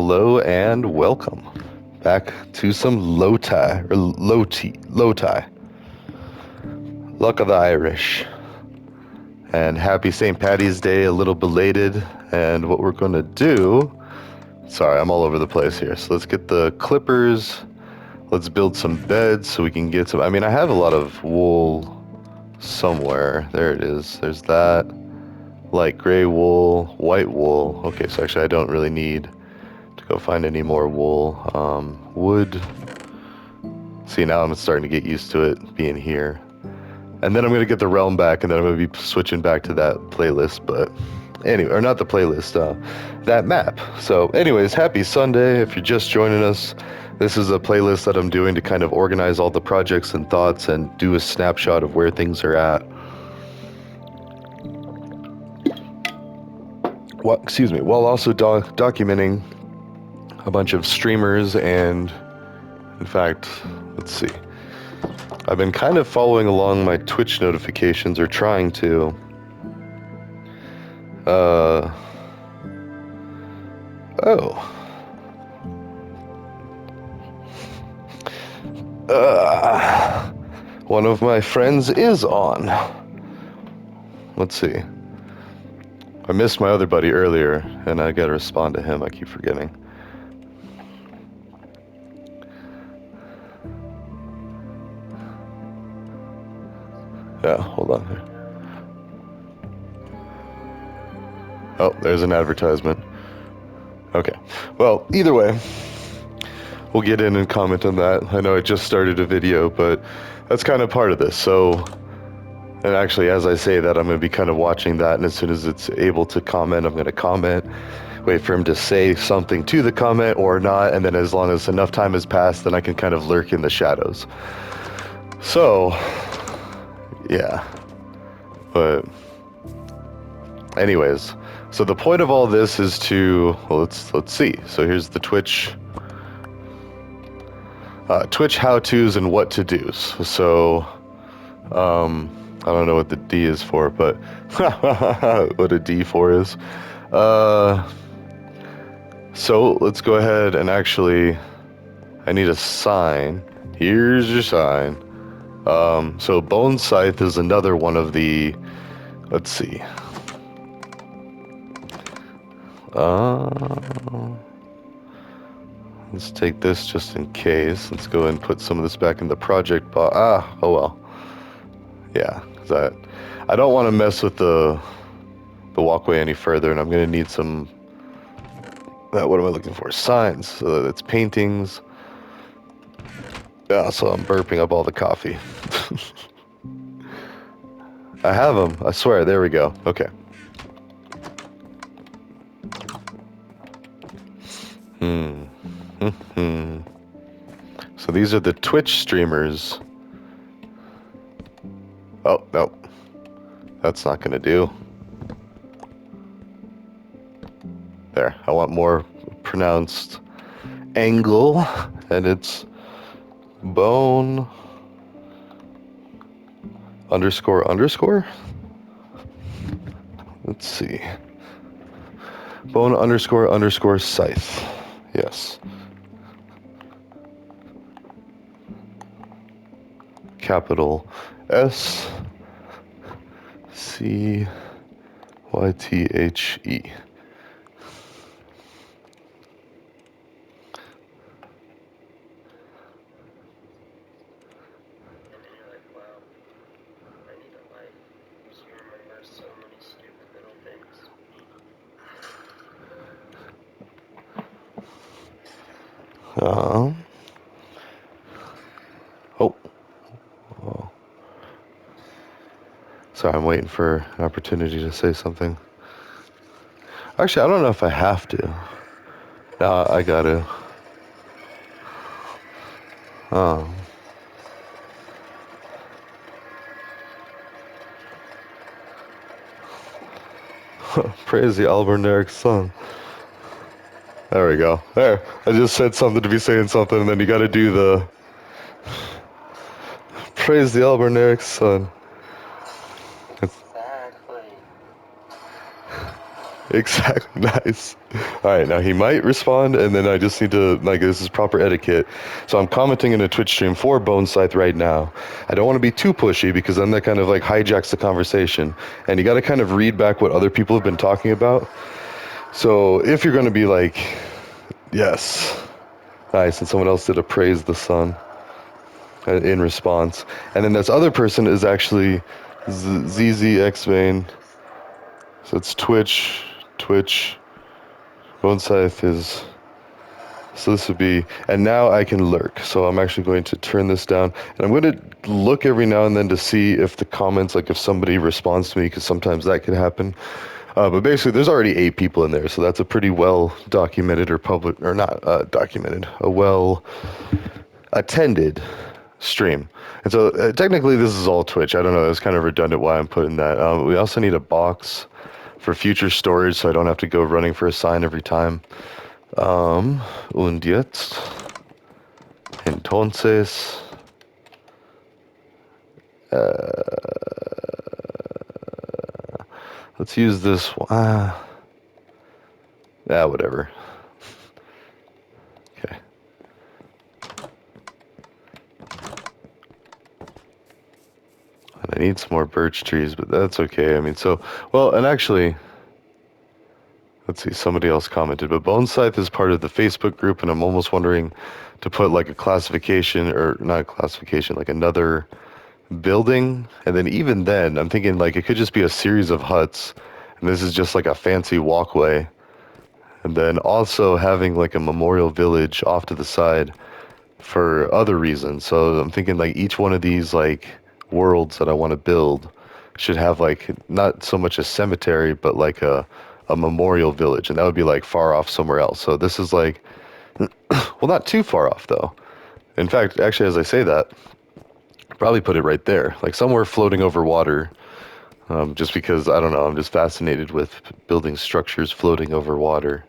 Hello and welcome back to some LOTI, Luck of the Irish. And happy St. Patty's Day, a little belated. And what we're going to do, sorry, I'm all over the place here. So let's get the clippers, let's build some beds so we can get some, I have a lot of wool somewhere. There it is, there's that. Light gray wool, white wool. Okay, so actually I don't really need to go find any more wool. Wood. See, now I'm starting to get used to it being here. And then I'm going to get the realm back, and then I'm going to be switching back to that playlist, but anyway, or not the playlist, that map. So anyways, happy Sunday. If you're just joining us, this is a playlist that I'm doing to kind of organize all the projects and thoughts and do a snapshot of where things are at. Well, excuse me, while also documenting a bunch of streamers and, in fact, let's see. I've been kind of following along my Twitch notifications, or trying to. One of my friends is on. Let's see. I missed my other buddy earlier, and I gotta respond to him. I keep forgetting. Yeah, hold on here. Oh, there's an advertisement. Okay. Well, either way, we'll get in and comment on that. I know I just started a video, but that's kind of part of this. So, and actually, as I say that, I'm going to be kind of watching that, and as soon as it's able to comment, I'm going to comment. Wait for him to say something to the comment or not, and then as long as enough time has passed, then I can kind of lurk in the shadows. So, yeah. But anyways, so the point of all this is to, well, let's see. So here's the Twitch how-tos and what to do's. So I don't know what the D is for, but what a D4 is. So let's go ahead and actually, I need a sign. Here's your sign. So Bone Scythe is another one of the, let's see. Let's take this just in case. Let's go and put some of this back in the project box. Oh well. Yeah, because I don't want to mess with the walkway any further, and I'm going to need some, what am I looking for? Signs. So it's paintings. Yeah, so I'm burping up all the coffee. I have them. I swear. There we go. Okay. So these are the Twitch streamers. Oh, no. That's not going to do. There. I want more pronounced angle, and it's bone __. Let's see. Bone __ scythe. Yes. Capital S C Y T H E. Sorry, I'm waiting for an opportunity to say something. Actually, I don't know if I have to. No, I gotta. Praise the Alberneric sun. There we go. There. I just said something to be saying something, and then you gotta do the praise the Alberneric sun. Exactly. Exactly. Nice. All right, now he might respond, and then I just need to, like, this is proper etiquette. So I'm commenting in a Twitch stream for Bone Scythe right now. I don't want to be too pushy because then that kind of like hijacks the conversation. And you got to kind of read back what other people have been talking about. So if you're going to be like, yes, nice, and someone else did a praise the sun in response. And then this other person is actually ZZX Vein. So it's Twitch. Bone Scythe is, so this would be, and now I can lurk. So I'm actually going to turn this down, and I'm going to look every now and then to see if the comments, like if somebody responds to me, because sometimes that could happen. But basically, there's already 8 people in there, so that's a pretty well documented or public, or not documented, a well attended stream. And so technically, this is all Twitch. I don't know. It's kind of redundant why I'm putting that. We also need a box for future storage, so I don't have to go running for a sign every time. Und jetzt, entonces, let's use this one. Whatever. Okay. And I need some more birch trees, but that's okay. I mean, so, well, and actually, let's see, somebody else commented, but Bone Scythe is part of the Facebook group, and I'm almost wondering to put like a classification, or not a classification, like another building. And then even then, I'm thinking like it could just be a series of huts, and this is just like a fancy walkway. And then also having like a memorial village off to the side for other reasons. So I'm thinking like each one of these like worlds that I want to build should have like not so much a cemetery, but like a memorial village, and that would be like far off somewhere else. So this is like, well, not too far off though. In fact, actually, as I say that, probably put it right there, like somewhere floating over water. Just because, I don't know, I'm just fascinated with building structures floating over water.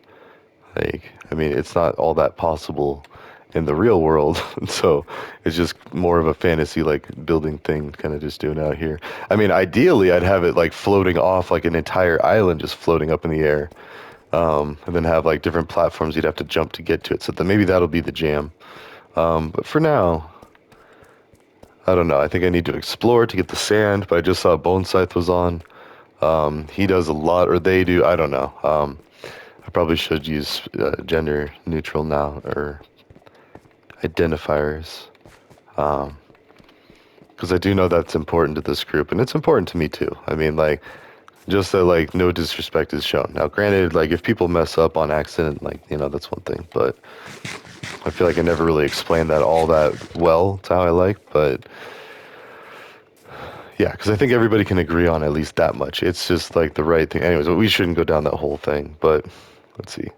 Like, I mean, it's not all that possible in the real world, so it's just more of a fantasy, like, building thing, kind of just doing out here. I mean, ideally, I'd have it, like, floating off, like, an entire island just floating up in the air, and then have, like, different platforms you'd have to jump to get to it, so then maybe that'll be the jam. But for now, I don't know, I think I need to explore to get the sand, but I just saw Bone Scythe was on. He does a lot, or they do, I don't know. I probably should use gender neutral now, or identifiers, because I do know that's important to this group, and it's important to me too. I mean, like, just that, like, no disrespect is shown. Now, granted, like, if people mess up on accident, like, you know, that's one thing, but I feel like I never really explained that all that well to how I like, but yeah, because I think everybody can agree on at least that much. It's just, like, the right thing. Anyways, we shouldn't go down that whole thing, but let's see.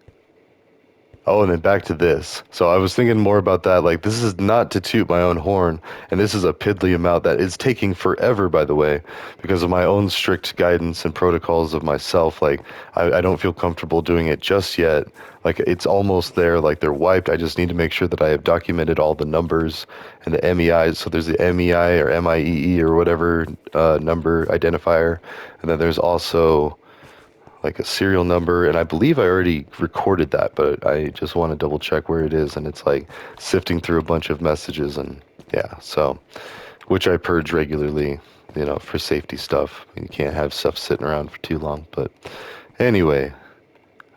Oh, and then back to this. So I was thinking more about that. Like, this is not to toot my own horn, and this is a piddly amount that is taking forever, by the way, because of my own strict guidance and protocols of myself. Like, I don't feel comfortable doing it just yet. Like, it's almost there. Like, they're wiped. I just need to make sure that I have documented all the numbers and the MEIs. So there's the MEI or MIEE or whatever number identifier. And then there's also like a serial number, and I believe I already recorded that, but I just want to double check where it is, and it's like sifting through a bunch of messages, and yeah, so, which I purge regularly, you know, for safety stuff. You can't have stuff sitting around for too long, but anyway,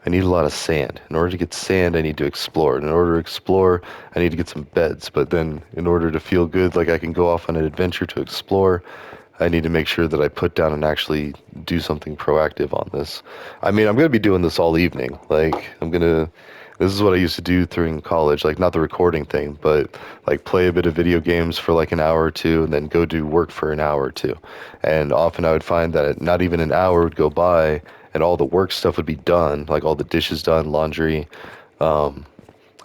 I need a lot of sand. In order to get sand, I need to explore. And in order to explore, I need to get some beds, but then in order to feel good, like I can go off on an adventure to explore, I need to make sure that I put down and actually do something proactive on this. I mean, I'm going to be doing this all evening. Like, this is what I used to do during college, like not the recording thing, but like play a bit of video games for like an hour or two and then go do work for an hour or two. And often I would find that not even an hour would go by and all the work stuff would be done, like all the dishes done, laundry. And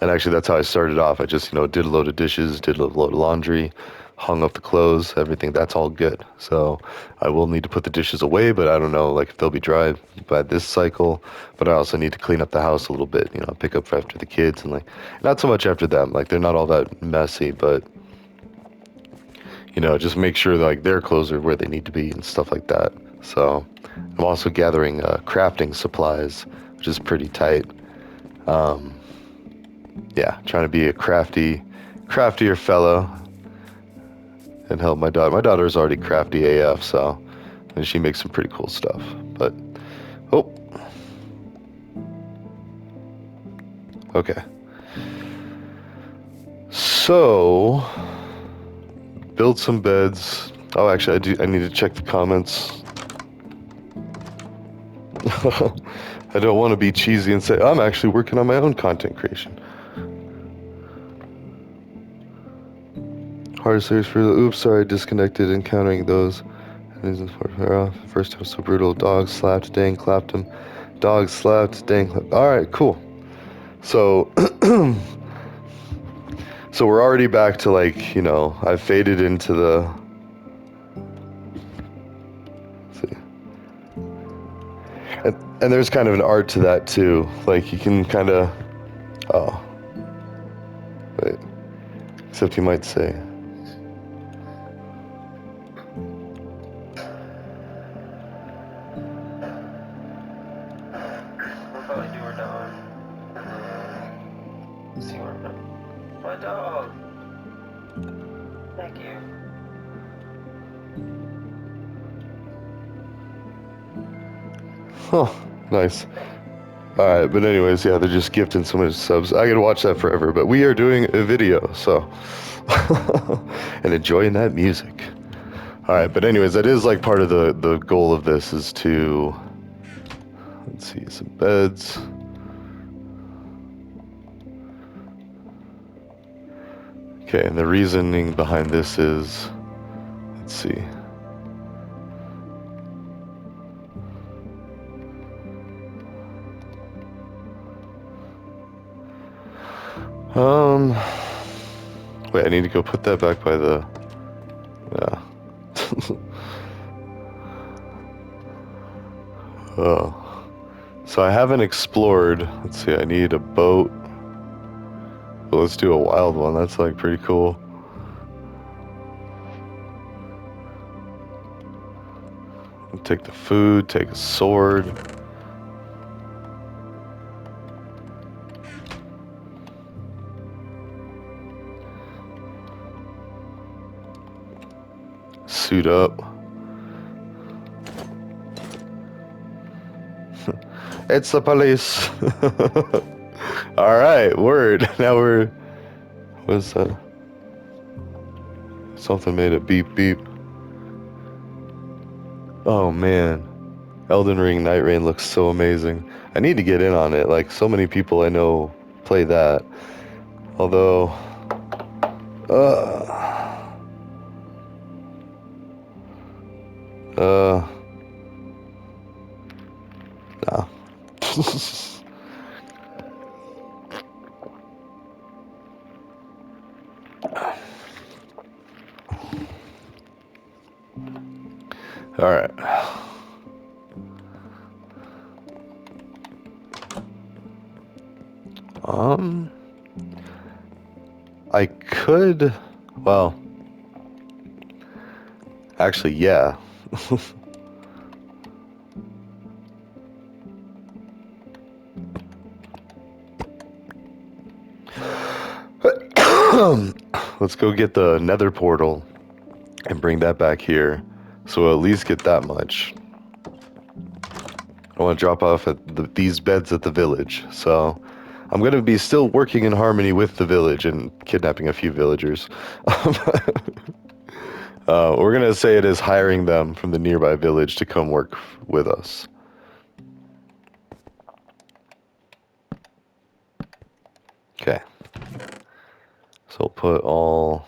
actually that's how I started off. I just, you know, did a load of dishes, did a load of laundry, hung up the clothes, everything. That's all good. So I will need to put the dishes away, but I don't know, like, if they'll be dry by this cycle. But I also need to clean up the house a little bit, you know, pick up after the kids, and like, not so much after them. Like, they're not all that messy, but you know, just make sure that, like, their clothes are where they need to be and stuff like that. So I'm also gathering crafting supplies, which is pretty tight. Yeah, trying to be a craftier fellow and help my daughter. My daughter's already crafty AF, so and she makes some pretty cool stuff. But oh, okay. So build some beds. Oh, actually, I need to check the comments. I don't want to be cheesy and say I'm actually working on my own content creation. Hard series for the oops, sorry, disconnected, encountering those. First time so brutal. Dog slapped, dang, clapped him. Dog slapped, dang, clapped. Alright, cool. So, so we're already back to like, you know, I've faded into the. Let's see. And there's kind of an art to that too. Like you can kind of. Oh. Wait. Except you might say. My dog. Thank you. Oh, nice. Alright, but anyways, yeah, they're just gifting so many subs. I could watch that forever, but we are doing a video, so. And enjoying that music. Alright, but anyways, that is like part of the goal of this is to. Let's see, some beds. Okay, and the reasoning behind this is. Let's see. Wait, I need to go put that back by the. Yeah. Oh. So I haven't explored. Let's see, I need a boat. Well, let's do a wild one. That's like pretty cool. Take the food, take a sword. Suit up. It's the police. Alright, word. Now we're. What's that? Something made a beep beep. Oh man. Elden Ring Night Rain looks so amazing. I need to get in on it. Like, so many people I know play that. Although. No. Alright. I could. Well. Actually, yeah. Let's go get the nether portal and bring that back here. So we'll at least get that much. I want to drop off at these beds at the village. So I'm going to be still working in harmony with the village and kidnapping a few villagers. We're going to say it is hiring them from the nearby village to come work with us. Okay. So we'll put all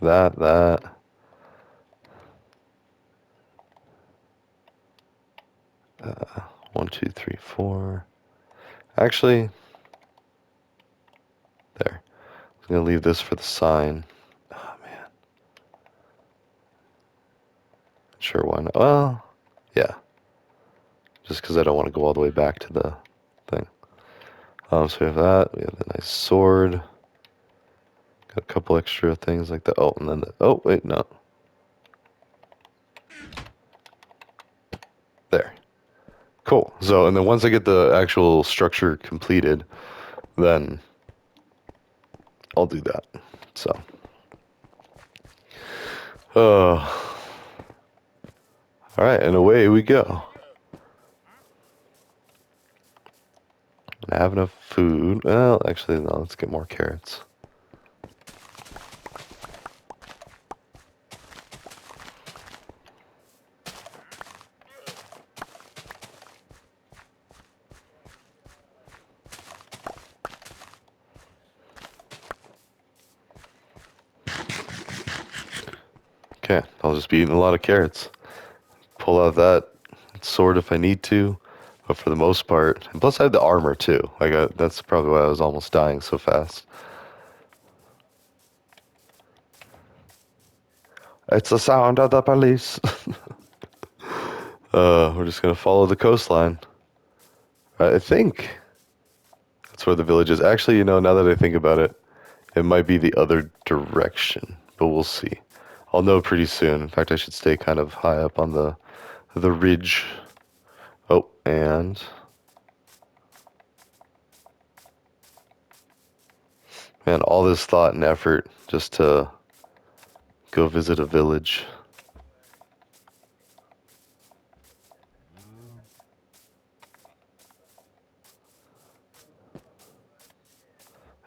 that. 1, 2, 3, 4. Actually, there. I'm going to leave this for the sign. Oh, man. Sure, why not? Well, yeah. Just because I don't want to go all the way back to the thing. So we have that. We have the nice sword. Got a couple extra things like that. Oh, and then oh, wait, no. There. Cool. So, and then once I get the actual structure completed, then I'll do that. So, all right, and away we go. I have enough food. Well, actually, no, let's get more carrots. Okay, I'll just be eating a lot of carrots. Pull out that sword if I need to, but for the most part, and plus I have the armor too. That's probably why I was almost dying so fast. It's the sound of the police. We're just gonna follow the coastline. I think that's where the village is. Actually, now that I think about it, it might be the other direction, but we'll see. I'll know pretty soon. In fact, I should stay kind of high up on the ridge. Oh, and man, all this thought and effort just to go visit a village.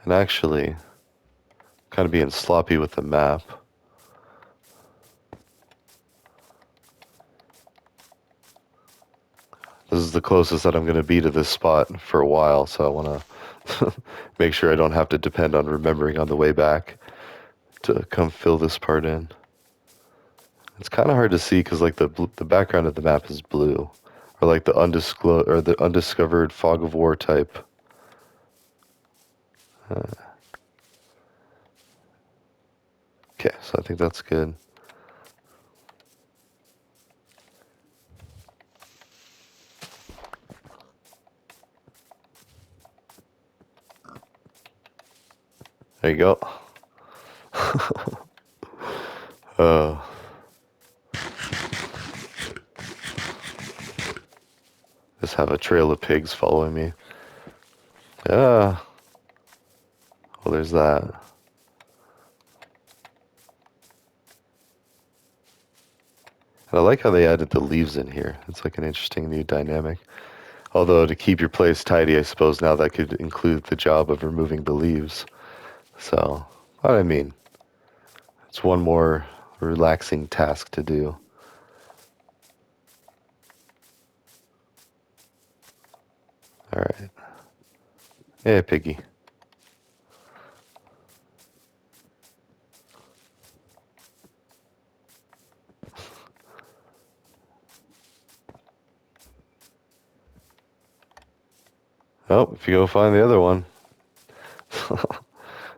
And actually, kind of being sloppy with the map. This is the closest that I'm going to be to this spot for a while, so I want to make sure I don't have to depend on remembering on the way back to come fill this part in. It's kind of hard to see because like the background of the map is blue, or like the undisclosed or the undiscovered fog of war type. Okay, so I think that's good. There you go. uh, just have a trail of pigs following me. Yeah. Well, there's that. And I like how they added the leaves in here. It's like an interesting new dynamic. Although to keep your place tidy, I suppose now that could include the job of removing the leaves. So, what I mean, it's one more relaxing task to do. All right. Hey, piggy. Oh, if you go find the other one.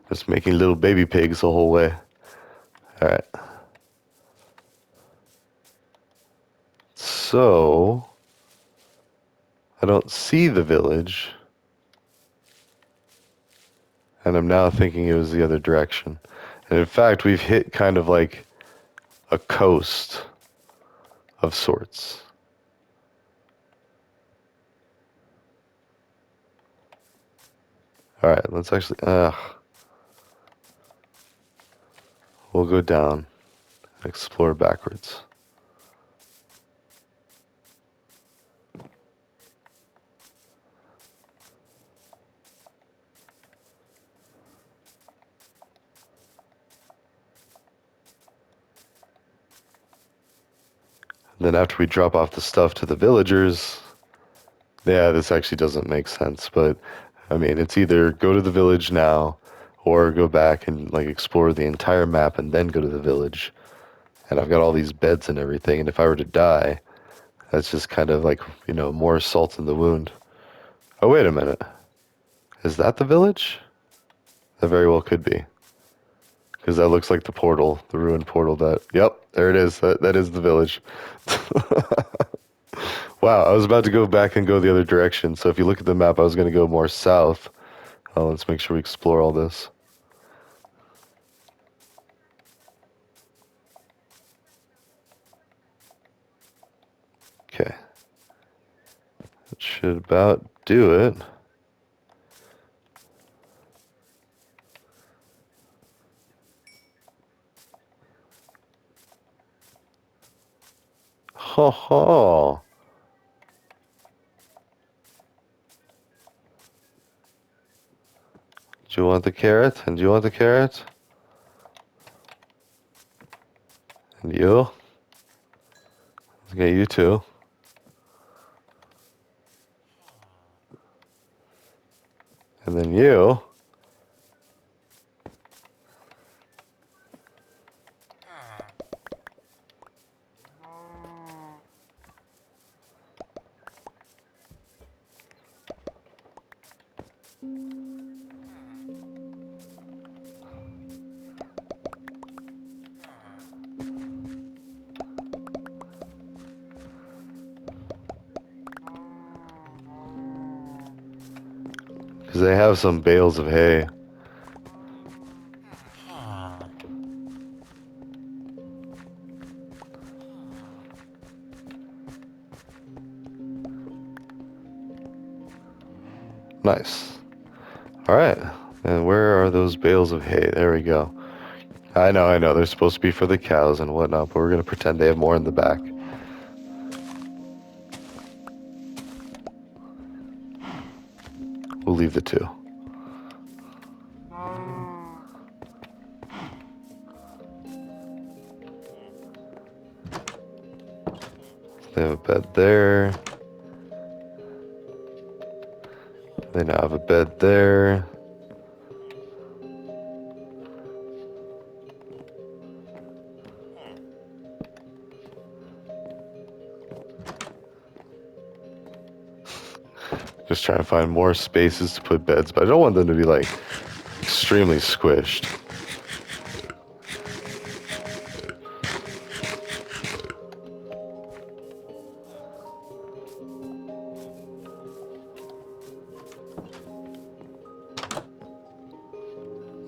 Just making little baby pigs the whole way. All right. So, I don't see the village. And I'm now thinking it was the other direction. And in fact, we've hit kind of like a coast of sorts. All right, let's actually. We'll go down, explore backwards. Then after we drop off the stuff to the villagers, yeah, this actually doesn't make sense. But I mean, it's either go to the village now, or go back and like explore the entire map and then go to the village. And I've got all these beds and everything. And if I were to die, that's just kind of like, more salt in the wound. Oh, wait a minute. Is that the village? That very well could be. Because that looks like the portal, the ruined portal that... Yep, there it is. That is the village. Wow, I was about to go back and go the other direction. So if you look at the map, I was going to go more south. Let's make sure we explore all this. Okay. should about do it. Ho ho! Do you want the carrot? And do you want the carrot? And you? Okay, you too. And then you. Because they have some bales of hay. Nice. Alright. And where are those bales of hay? There we go. I know. They're supposed to be for the cows and whatnot, but we're going to pretend they have more in the back. We'll leave the two. They have a bed there. They now have a bed there. Just trying to find more spaces to put beds, but I don't want them to be like extremely squished.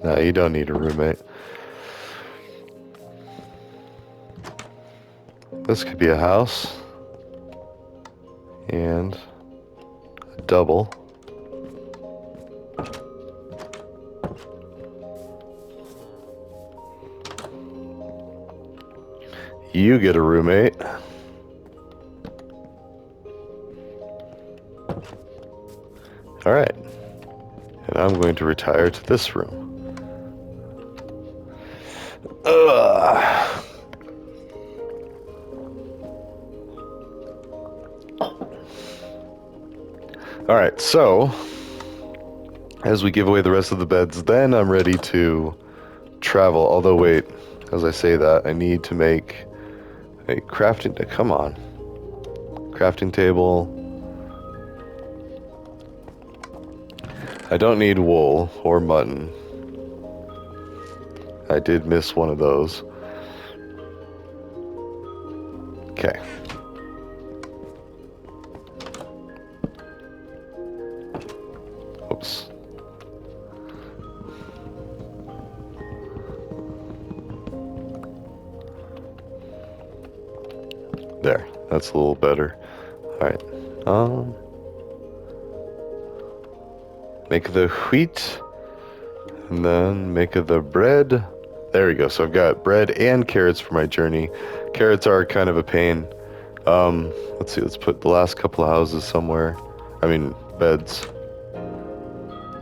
No, you don't need a roommate. This could be a house and a double. You get a roommate. All right. And I'm going to retire to this room. Ugh. All right, so as we give away the rest of the beds, then I'm ready to travel. Although, wait, as I say that, I need to make a crafting. Come on, crafting table. I don't need wool or mutton. I did miss one of those. Okay. Oops. There. That's a little better. Alright. Make the wheat. And then make the bread. There we go. So I've got bread and carrots for my journey. Carrots are kind of a pain. Let's see. Let's put the last couple of houses somewhere. I mean, beds.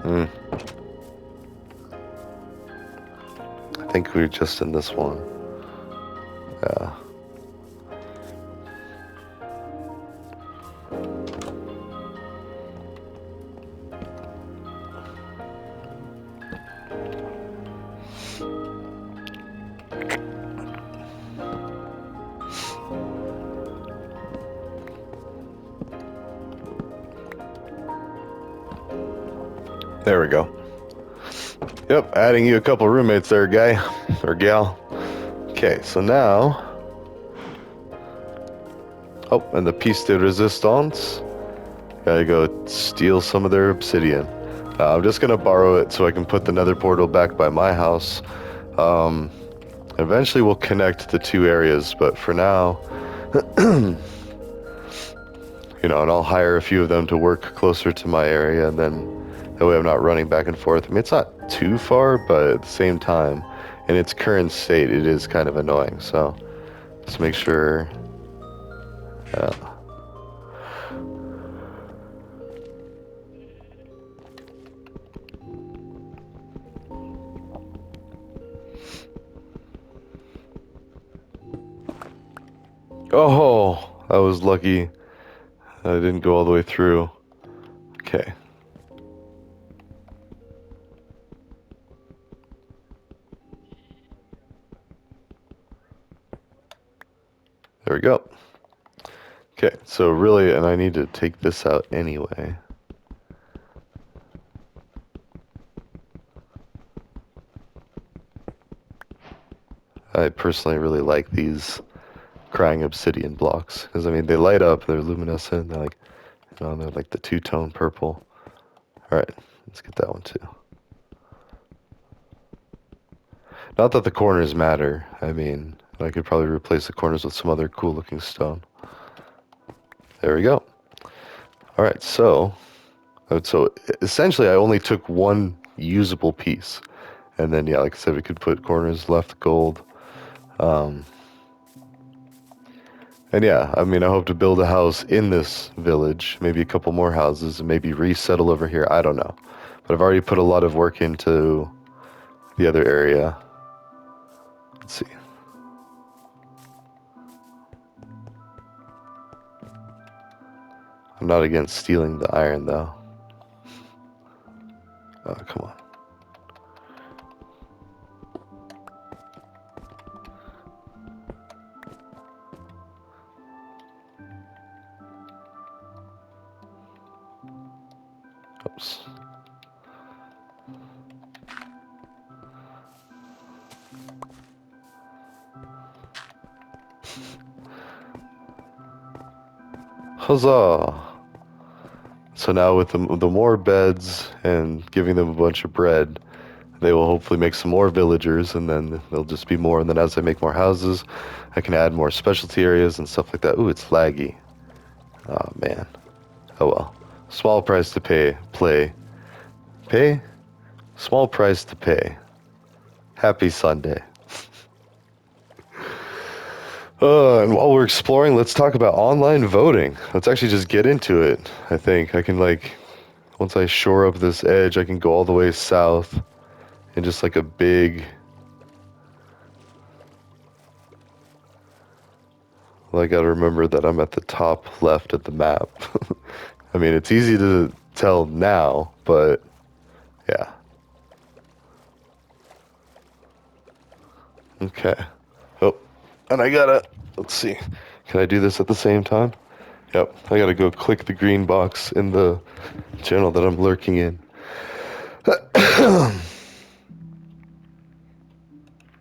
I think we're just in this one. Yeah. There we go. Yep, adding you a couple roommates there, guy. Or gal. Okay, so now... Oh, and the piece de resistance. Gotta go steal some of their obsidian. I'm just gonna borrow it so I can put the nether portal back by my house. Eventually we'll connect the two areas, but for now... I'm and I'll hire a few of them to work closer to my area, and then that way I'm not running back and forth. I mean, it's not too far, but at the same time, in its current state, it is kind of annoying. So let's make sure. Oh, I was lucky. I didn't go all the way through. Okay. There we go. Okay, so really, and I need to take this out anyway. I personally really like these crying obsidian blocks because I mean they light up, they're luminescent, they're like, they're like the two-tone purple. All right, let's get that one too. Not that the corners matter. I mean, I could probably replace the corners with some other cool-looking stone. There we go. All right, so essentially I only took one usable piece, and then yeah, like I said, we could put corners left gold. And yeah, I mean, I hope to build a house in this village, maybe a couple more houses, and maybe resettle over here. I don't know. But I've already put a lot of work into the other area. Let's see. I'm not against stealing the iron, though. Oh, come on. Oops. Huzzah! So now with the more beds and giving them a bunch of bread, they will hopefully make some more villagers, and then there'll just be more. And then as I make more houses, I can add more specialty areas and stuff like that. Ooh, it's laggy. Oh, man. Oh, well. Small price to pay. Pay? Small price to pay. Happy Sunday. And while we're exploring, let's talk about online voting. Let's actually just get into it. I think I can, like, once I shore up this edge, I can go all the way south in just like a big, well, I gotta remember that I'm at the top left of the map. I mean, it's easy to tell now, but yeah. Okay. Oh, and I gotta, let's see. Can I do this at the same time? Yep. I gotta go click the green box in the channel that I'm lurking in.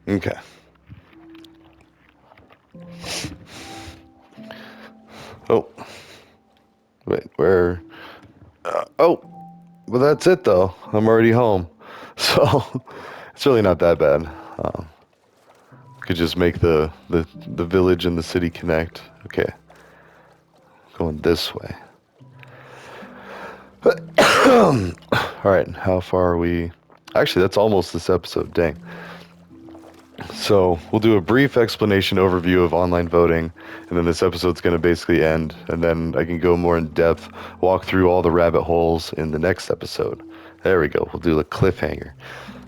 Okay. Oh. Wait, where? Oh. Well, that's it, though. I'm already home. So, it's really not that bad. Could just make the village and the city connect. Okay. Going this way. Alright, how far are we? Actually, that's almost this episode. Dang. So, we'll do a brief explanation overview of online voting, and then this episode's going to basically end, and then I can go more in depth, walk through all the rabbit holes in the next episode. There we go. We'll do a cliffhanger.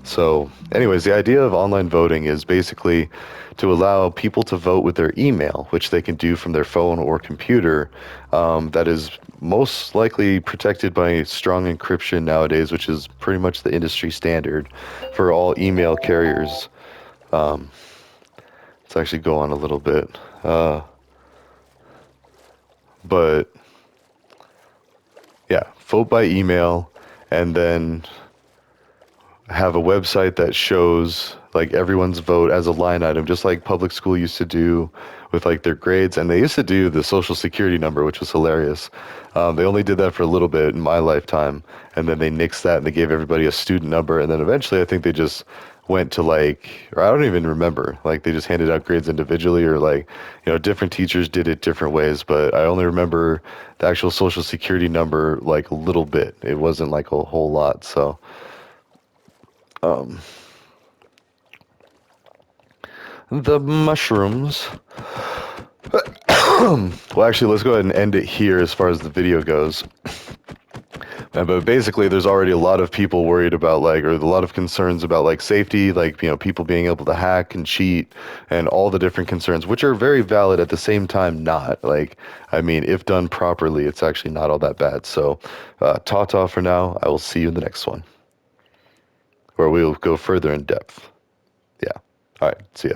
So, anyways, the idea of online voting is basically to allow people to vote with their email, which they can do from their phone or computer. That is most likely protected by strong encryption nowadays, which is pretty much the industry standard for all email carriers. Let's actually go on a little bit. But yeah, vote by email, and then have a website that shows like everyone's vote as a line item, just like public school used to do with like their grades. And they used to do the social security number, which was hilarious. They only did that for a little bit in my lifetime, and then they nixed that and they gave everybody a student number. And then eventually I think they just went to like, or I don't even remember, like they just handed out grades individually, or like, different teachers did it different ways, but I only remember the actual social security number like a little bit. It wasn't like a whole lot. So, the mushrooms. Well, actually, let's go ahead and end it here as far as the video goes. But basically, there's already a lot of people worried about like, or a lot of concerns about like safety, like, people being able to hack and cheat and all the different concerns, which are very valid at the same time, not. Like, I mean, if done properly, it's actually not all that bad. So, ta-ta for now. I will see you in the next one, where we'll go further in depth. Yeah. All right. See ya.